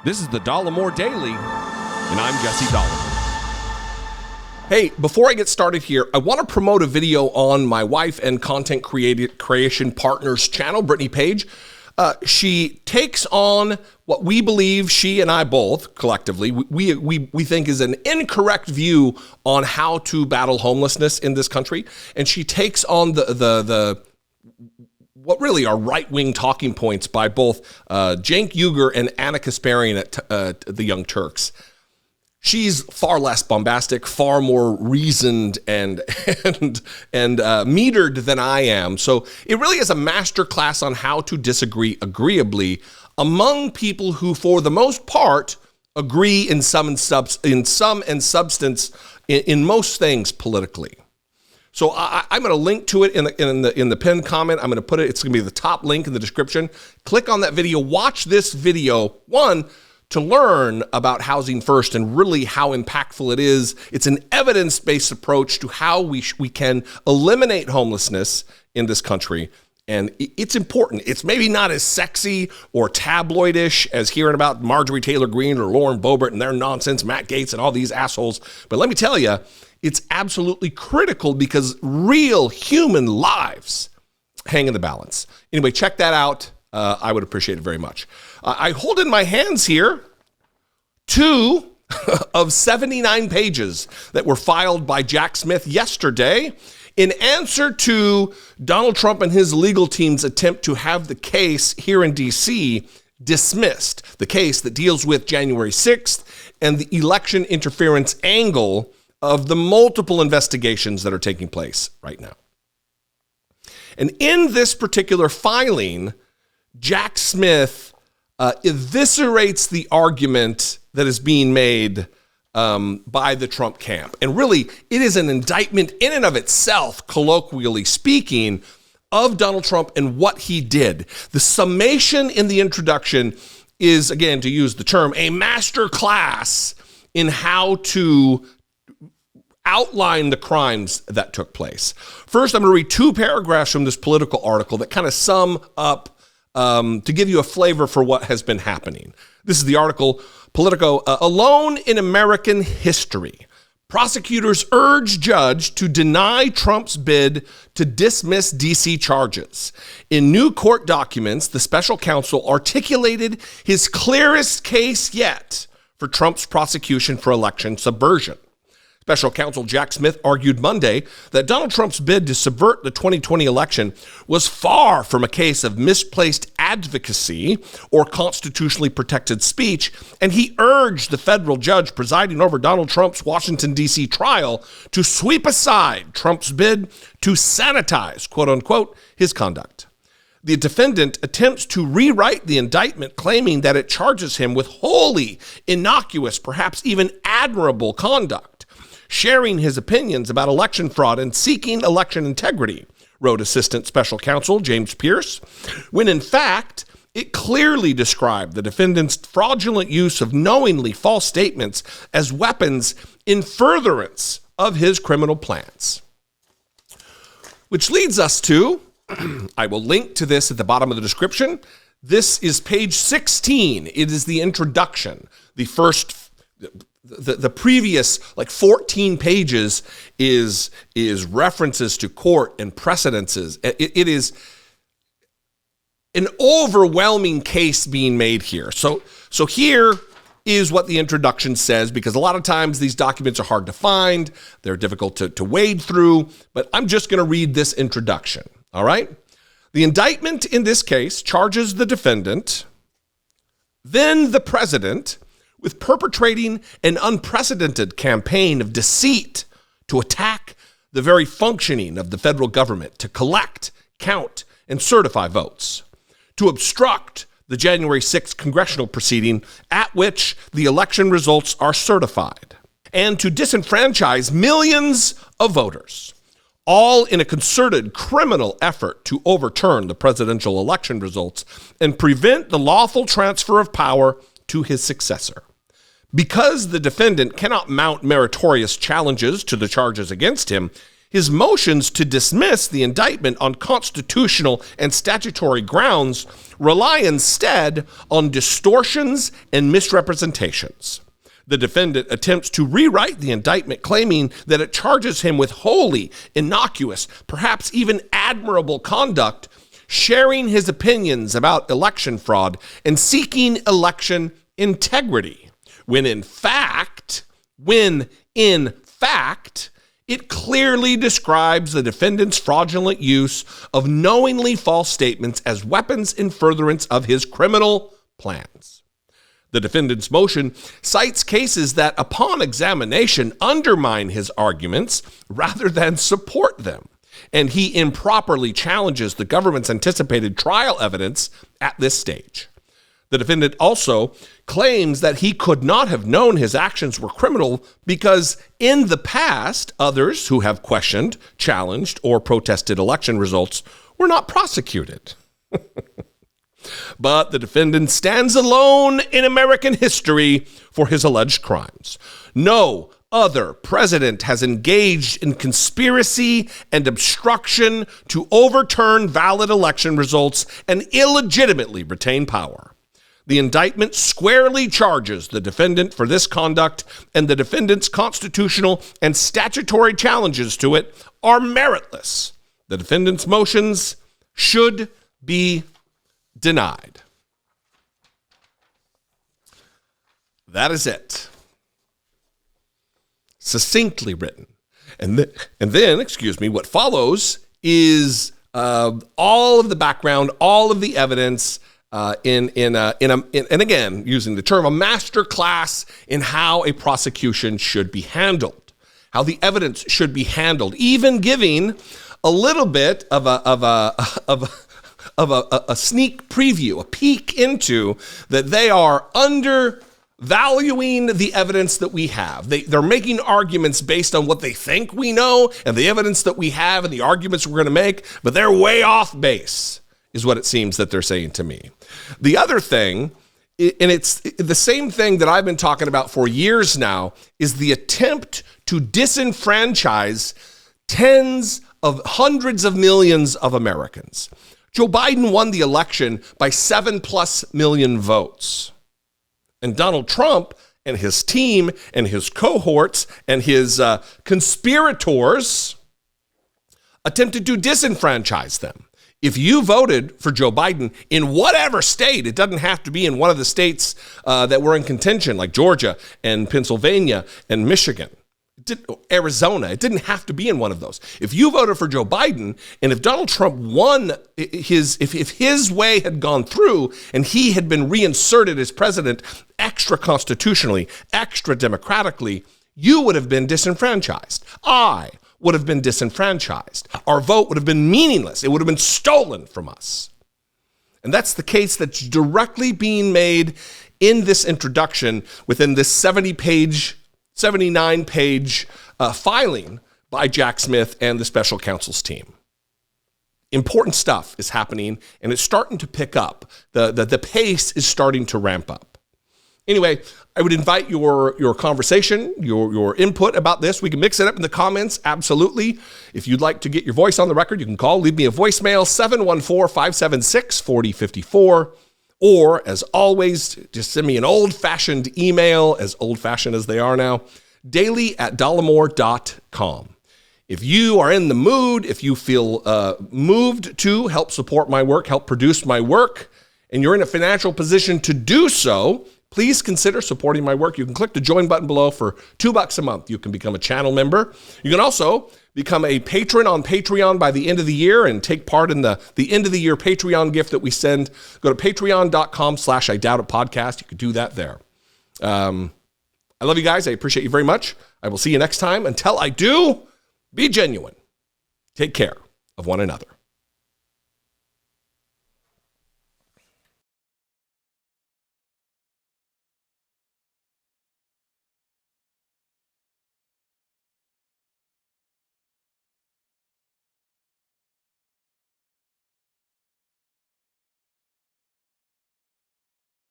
This is the Dollemore Daily, and I'm Jesse Dollemore. Hey, before I get started here, I want to promote a video on my wife and content creation partner's channel, Brittany Page. She takes on what we believe, she and I both collectively, we think is an incorrect view on how to battle homelessness in this country. And she takes on the what really are right-wing talking points by both Cenk Uygur and Anna Kasparian at the Young Turks. She's far less bombastic, far more reasoned and metered than I am. So it really is a masterclass on how to disagree agreeably among people who, for the most part, agree in some and substance in most things politically. So I'm going to link to it in the pinned comment. I'm going to put it. It's going to be the top link in the description. Click on that video. Watch this video. One, to learn about housing first and really how impactful it is. It's an evidence-based approach to how we can eliminate homelessness in this country. And it's important. It's maybe not as sexy or tabloidish as hearing about Marjorie Taylor Greene or Lauren Boebert and their nonsense, Matt Gaetz and all these assholes. But let me tell you, it's absolutely critical because real human lives hang in the balance. Anyway, check that out. I would appreciate it very much. I hold in my hands here 2 of 79 pages that were filed by Jack Smith yesterday in answer to Donald Trump and his legal team's attempt to have the case here in D.C. dismissed, the case that deals with January 6th and the election interference angle of the multiple investigations that are taking place right now. And in this particular filing, Jack Smith eviscerates the argument that is being made by the Trump camp. And really, it is an indictment in and of itself, colloquially speaking, of Donald Trump and what he did. The summation in the introduction is, again, to use the term, a master class in how to outline the crimes that took place. First, I'm going to read 2 paragraphs from this Politico article that kind of sum up to give you a flavor for what has been happening. This is the article, Politico, Alone in American History. Prosecutors urge judge to deny Trump's bid to dismiss D.C. charges. In new court documents, the special counsel articulated his clearest case yet for Trump's prosecution for election subversion. Special Counsel Jack Smith argued Monday that Donald Trump's bid to subvert the 2020 election was far from a case of misplaced advocacy or constitutionally protected speech, and he urged the federal judge presiding over Donald Trump's Washington, D.C. trial to sweep aside Trump's bid to sanitize, quote unquote, his conduct. The defendant attempts to rewrite the indictment, claiming that it charges him with wholly innocuous, perhaps even admirable conduct, sharing his opinions about election fraud and seeking election integrity, wrote Assistant Special Counsel James Pierce, when in fact, it clearly described the defendant's fraudulent use of knowingly false statements as weapons in furtherance of his criminal plans. Which leads us to, I will link to this at the bottom of the description. This is page 16. It is the introduction, the first. The previous 14 pages is references to court and precedences. It is an overwhelming case being made here. So here is what the introduction says, because a lot of times these documents are hard to find. They're difficult to wade through, but I'm just going to read this introduction. All right. The indictment in this case charges the defendant, then the president, with perpetrating an unprecedented campaign of deceit to attack the very functioning of the federal government, to collect, count, and certify votes, to obstruct the January 6th congressional proceeding at which the election results are certified, and to disenfranchise millions of voters, all in a concerted criminal effort to overturn the presidential election results and prevent the lawful transfer of power to his successor. Because the defendant cannot mount meritorious challenges to the charges against him, His motions to dismiss the indictment on constitutional and statutory grounds rely instead on distortions and misrepresentations. The defendant attempts to rewrite the indictment, claiming that it charges him with wholly innocuous, perhaps even admirable conduct, sharing his opinions about election fraud and seeking election integrity, when in fact, it clearly describes the defendant's fraudulent use of knowingly false statements as weapons in furtherance of his criminal plans. The defendant's motion cites cases that, upon examination, undermine his arguments rather than support them, and he improperly challenges the government's anticipated trial evidence at this stage. The defendant also claims that he could not have known his actions were criminal because in the past, others who have questioned, challenged, or protested election results were not prosecuted. But the defendant stands alone in American history for his alleged crimes. No other president has engaged in conspiracy and obstruction to overturn valid election results and illegitimately retain power. The indictment squarely charges the defendant for this conduct, and the defendant's constitutional and statutory challenges to it are meritless. The defendant's motions should be denied. That is it. Succinctly written. And then, what follows is all of the background, all of the evidence, and again, using the term, a master class in how a prosecution should be handled, how the evidence should be handled, even giving a little bit of a sneak preview, a peek into that they are undervaluing the evidence that we have. They're making arguments based on what they think we know and the evidence that we have and the arguments we're going to make, but they're way off base, is what it seems that they're saying to me. The other thing, and it's the same thing that I've been talking about for years now, is the attempt to disenfranchise hundreds of millions of Americans. Joe Biden won the election by 7+ million votes. And Donald Trump and his team and his cohorts and his conspirators attempted to disenfranchise them. If you voted for Joe Biden in whatever state, it doesn't have to be in one of the states that were in contention, like Georgia and Pennsylvania and Michigan, Arizona. It didn't have to be in one of those. If you voted for Joe Biden, and if Donald Trump won, if his way had gone through and he had been reinserted as president extra constitutionally, extra democratically, you would have been disenfranchised. I would have been disenfranchised. Our vote would have been meaningless. It would have been stolen from us. And that's the case that's directly being made in this introduction within this 79-page filing by Jack Smith and the special counsel's team. Important stuff is happening, and it's starting to pick up. The pace is starting to ramp up. Anyway, I would invite your conversation, your input about this. We can mix it up in the comments, absolutely. If you'd like to get your voice on the record, you can call, leave me a voicemail, 714-576-4054. Or, as always, just send me an old-fashioned email, as old-fashioned as they are now, daily@dollemore.com. If you are in the mood, if you feel moved to help support my work, help produce my work, and you're in a financial position to do so, please consider supporting my work. You can click the join button below for $2 a month. You can become a channel member. You can also become a patron on Patreon by the end of the year and take part in the end of the year Patreon gift that we send. Go to patreon.com/IDoubtItPodcast. You can do that there. I love you guys. I appreciate you very much. I will see you next time. Until I do, be genuine. Take care of one another.